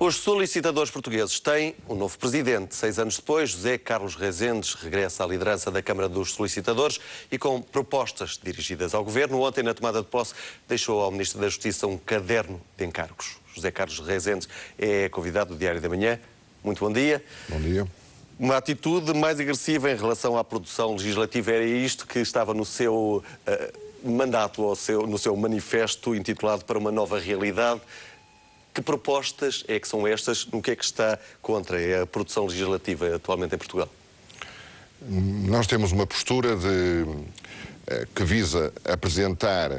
Os solicitadores portugueses têm um novo presidente. 6 anos depois, José Carlos Rezendes regressa à liderança da Câmara dos Solicitadores e com propostas dirigidas ao Governo. Ontem, na tomada de posse, deixou ao Ministro da Justiça um caderno de encargos. José Carlos Rezendes é convidado do Diário da Manhã. Muito bom dia. Bom dia. Uma atitude mais agressiva em relação à produção legislativa, era isto que estava no seu mandato, ou no seu manifesto intitulado Para uma Nova Realidade. Que propostas é que são estas? No que é que está contra a produção legislativa atualmente em Portugal? Nós temos uma postura que visa apresentar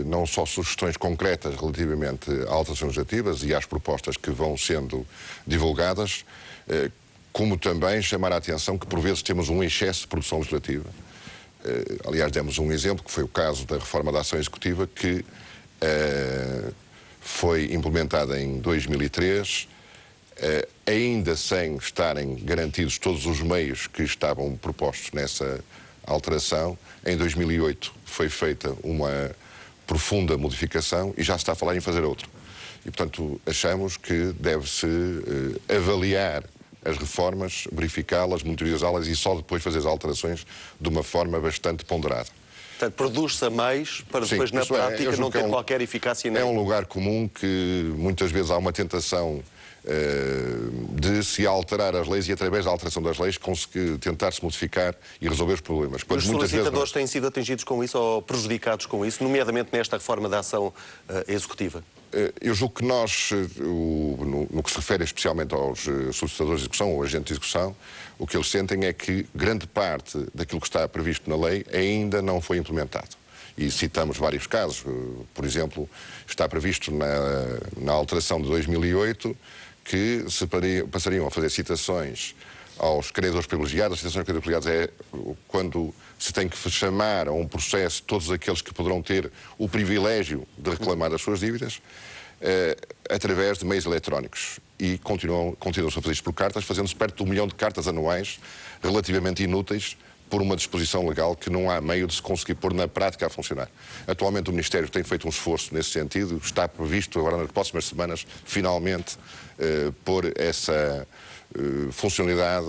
não só sugestões concretas relativamente a alterações legislativas e às propostas que vão sendo divulgadas, como também chamar a atenção que por vezes temos um excesso de produção legislativa. Aliás, demos um exemplo, que foi o caso da reforma da ação executiva, que foi implementada em 2003, ainda sem estarem garantidos todos os meios que estavam propostos nessa alteração. Em 2008 foi feita uma profunda modificação e já se está a falar em fazer outra. E, portanto, achamos que deve-se avaliar as reformas, verificá-las, monitorizá-las e só depois fazer as alterações de uma forma bastante ponderada. Portanto, produz-se a mais para depois, na prática, não ter qualquer eficácia. É um lugar comum que muitas vezes há uma tentação de se alterar as leis e, através da alteração das leis, conseguir tentar-se modificar e resolver os problemas. Os solicitadores têm sido atingidos com isso ou prejudicados com isso, nomeadamente nesta reforma da ação executiva? Eu julgo que nós, no que se refere especialmente aos solicitadores de execução ou agentes de execução, o que eles sentem é que grande parte daquilo que está previsto na lei ainda não foi implementado. E citamos vários casos. Por exemplo, está previsto na alteração de 2008 que passariam a fazer citações aos credores privilegiados. As citações privilegiadas é quando se tem que chamar a um processo todos aqueles que poderão ter o privilégio de reclamar as suas dívidas através de meios eletrónicos. E continuam-se a fazer isto por cartas, fazendo-se perto de 1 milhão de cartas anuais relativamente inúteis por uma disposição legal que não há meio de se conseguir pôr na prática a funcionar. Atualmente o Ministério tem feito um esforço nesse sentido, está previsto agora nas próximas semanas, finalmente, pôr essa funcionalidade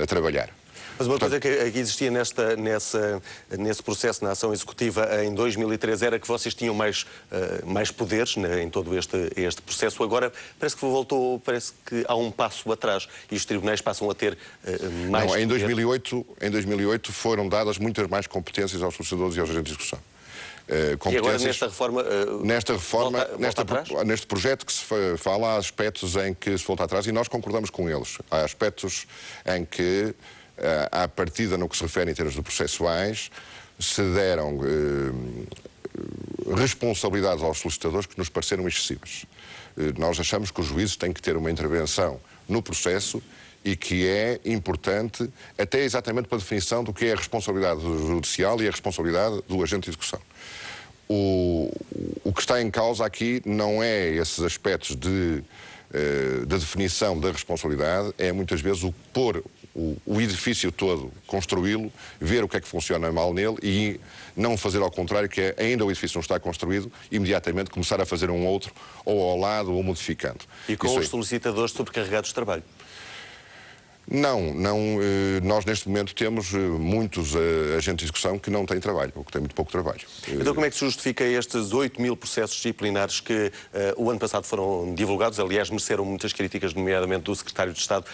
a trabalhar. Mas uma coisa que existia nesse processo na ação executiva em 2013 era que vocês tinham mais poderes em todo este processo. Agora parece que há um passo atrás e os tribunais passam a ter mais poder. Em 2008 foram dadas muitas mais competências aos solicitadores e aos agentes de execução. E agora nesta reforma, neste projeto que se fala, há aspectos em que se volta atrás e nós concordamos com eles. Há aspectos em que, à partida, no que se refere em termos de processuais, se deram responsabilidades aos solicitadores que nos pareceram excessivas. Nós achamos que os juízes têm que ter uma intervenção no processo e que é importante até exatamente para a definição do que é a responsabilidade do judicial e a responsabilidade do agente de execução. O que está em causa aqui não é esses aspectos da definição da responsabilidade, é muitas vezes o pôr o edifício todo, construí-lo, ver o que é que funciona mal nele e não fazer ao contrário, que é ainda o edifício não está construído, imediatamente começar a fazer um outro, ou ao lado, ou modificando. E com os solicitadores sobrecarregados de trabalho? Não, nós neste momento temos muitos agentes de execução que não têm trabalho, ou que têm muito pouco trabalho. Então como é que se justifica estes 8.000 processos disciplinares que o ano passado foram divulgados, aliás mereceram muitas críticas, nomeadamente do Secretário de Estado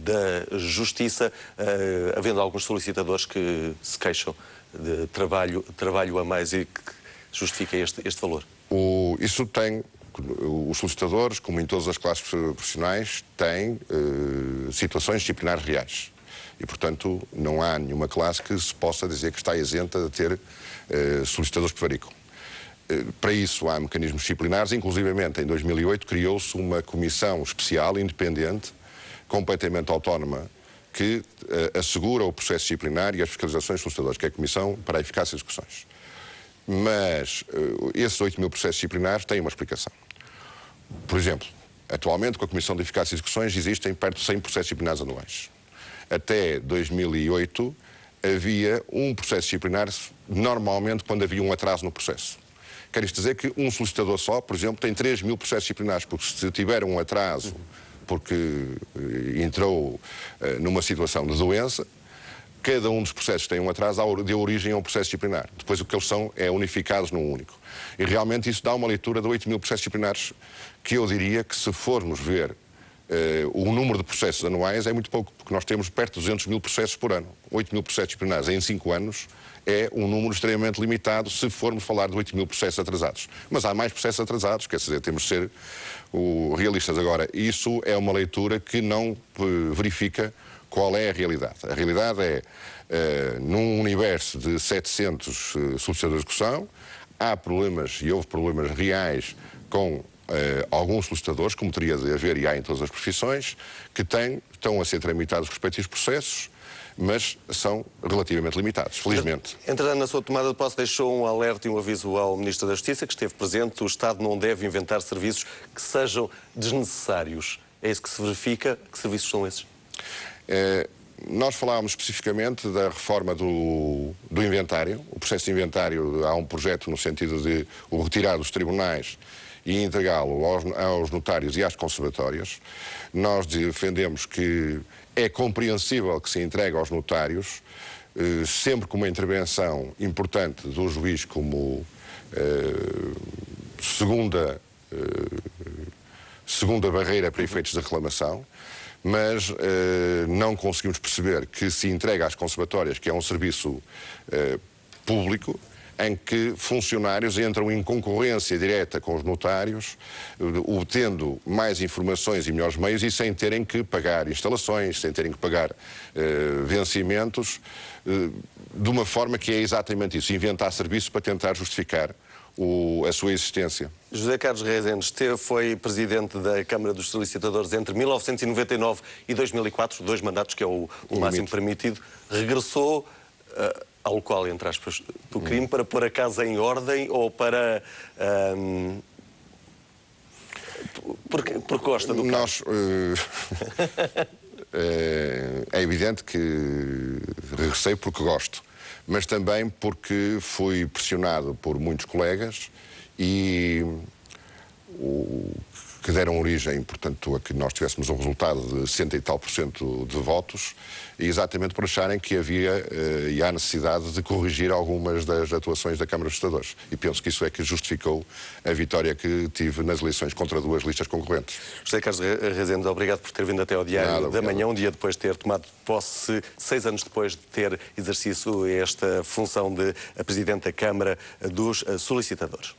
da Justiça, havendo alguns solicitadores que se queixam de trabalho a mais e que justifica este valor? Isso tem... Os solicitadores, como em todas as classes profissionais, têm situações disciplinares reais. E, portanto, não há nenhuma classe que se possa dizer que está isenta de ter solicitadores que varicam. Para isso há mecanismos disciplinares, inclusivamente em 2008 criou-se uma comissão especial, independente, completamente autónoma, que assegura o processo disciplinar e as fiscalizações dos solicitadores, que é a Comissão para a Eficácia das Execuções. Mas esses 8.000 processos disciplinares têm uma explicação. Por exemplo, atualmente com a Comissão de Eficácia e Execuções existem perto de 100 processos disciplinares anuais. Até 2008 havia um processo disciplinar normalmente quando havia um atraso no processo. Quer isto dizer que um solicitador só, por exemplo, tem 3.000 processos disciplinares, porque se tiver um atraso porque entrou numa situação de doença, cada um dos processos tem um atraso, deu origem a um processo disciplinar. Depois o que eles são é unificados num único. E realmente isso dá uma leitura de 8.000 processos disciplinares, que eu diria que, se formos ver o número de processos anuais, é muito pouco, porque nós temos perto de 200.000 processos por ano. 8.000 processos disciplinares em 5 anos é um número extremamente limitado se formos falar de 8.000 processos atrasados. Mas há mais processos atrasados, quer dizer, temos de ser realistas. Agora, isso é uma leitura que não verifica qual é a realidade. A realidade é, num universo de 700 solicitadores de execução, há problemas, e houve problemas reais com alguns solicitadores, como teria de haver e há em todas as profissões, que estão a ser tramitados os respectivos processos, mas são relativamente limitados, felizmente. Entretanto, na sua tomada de posse, deixou um alerta e um aviso ao Ministro da Justiça, que esteve presente: o Estado não deve inventar serviços que sejam desnecessários. É isso que se verifica? Que serviços são esses? Nós falávamos especificamente da reforma do inventário. O processo de inventário, há um projeto no sentido de o retirar dos tribunais e entregá-lo aos notários e às conservatórias. Nós defendemos que é compreensível que se entregue aos notários, sempre com uma intervenção importante do juiz como segunda barreira para efeitos de reclamação, mas não conseguimos perceber que se entrega às conservatórias, que é um serviço público, em que funcionários entram em concorrência direta com os notários, obtendo mais informações e melhores meios e sem terem que pagar instalações, sem terem que pagar vencimentos, de uma forma que é exatamente isso: inventar serviços para tentar justificar a sua existência. José Carlos Rezendes foi presidente da Câmara dos Solicitadores entre 1999 e 2004, 2 mandatos, que é o máximo permitido. Regressou ao local, entre aspas, do crime, para pôr a casa em ordem, ou para... porque gosta do caso? É evidente que regressei porque gosto, mas também porque fui pressionado por muitos colegas e que deram origem, portanto, a que nós tivéssemos um resultado de 60 e tal % de votos, exatamente por acharem que havia e há necessidade de corrigir algumas das atuações da Câmara dos Solicitadores. E penso que isso é que justificou a vitória que tive nas eleições contra 2 listas concorrentes. José Carlos Rezendes, obrigado por ter vindo até ao Diário da Manhã, um dia depois de ter tomado posse, 6 anos depois de ter exercido esta função de Presidente da Câmara dos Solicitadores.